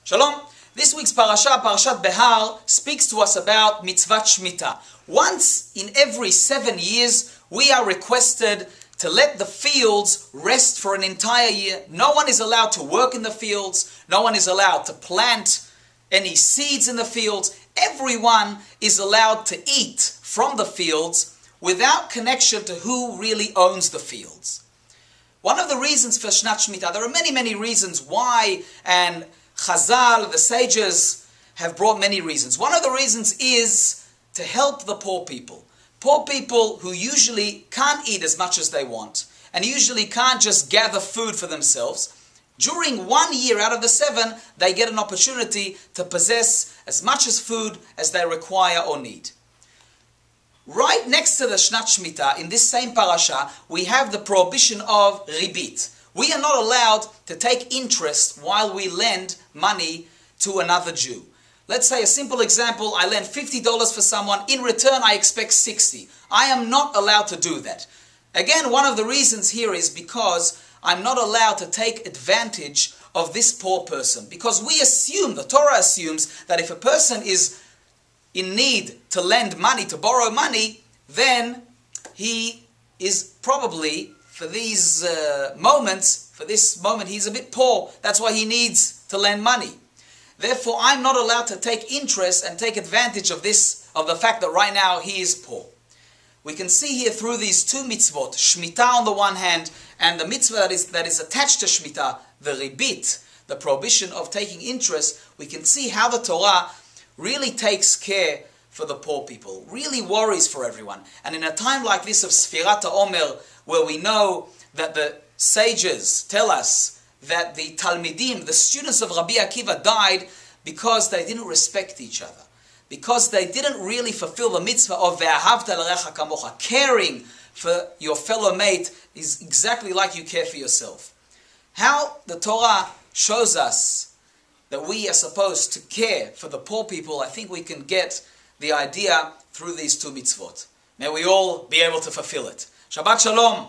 Shalom. This week's parashat Behar, speaks to us about mitzvat Shemitah. Once in every 7 years, we are requested to let the fields rest for an entire year. No one is allowed to work in the fields. No one is allowed to plant any seeds in the fields. Everyone is allowed to eat from the fields without connection to who really owns the fields. One of the reasons for Shnat Shemitah, there are many reasons why, and Chazal, the sages, have brought many reasons. One of the reasons is to help the poor people. Poor people who usually can't eat as much as they want, and usually can't just gather food for themselves. During 1 year out of the 7, they get an opportunity to possess as much as food as they require or need. Right next to the Shnat Shemitah, in this same parasha, we have the prohibition of ribit. We are not allowed to take interest while we lend money to another Jew. Let's say a simple example, I lend $50 for someone, in return I expect 60. I am not allowed to do that. Again, one of the reasons here is because I'm not allowed to take advantage of this poor person. Because we assume, the Torah assumes, that if a person is in need to lend money, to borrow money, then he is probably, for this moment, he's a bit poor. That's why he needs to lend money. Therefore, I'm not allowed to take interest and take advantage of the fact that right now he is poor. We can see here through these two mitzvot, Shemitah on the one hand, and the mitzvah that is attached to Shemitah, the ribit, the prohibition of taking interest, we can see how the Torah really takes care for the poor people, really worries for everyone. And in a time like this of Sfirat HaOmer, where we know that the sages tell us that the Talmidim, the students of Rabbi Akiva, died because they didn't respect each other, because they didn't really fulfill the mitzvah of ve'ahavta l'recha kamocha. Caring for your fellow mate is exactly like you care for yourself. How the Torah shows us that we are supposed to care for the poor people, I think we can get the idea through these two mitzvot. May we all be able to fulfill it. Shabbat Shalom.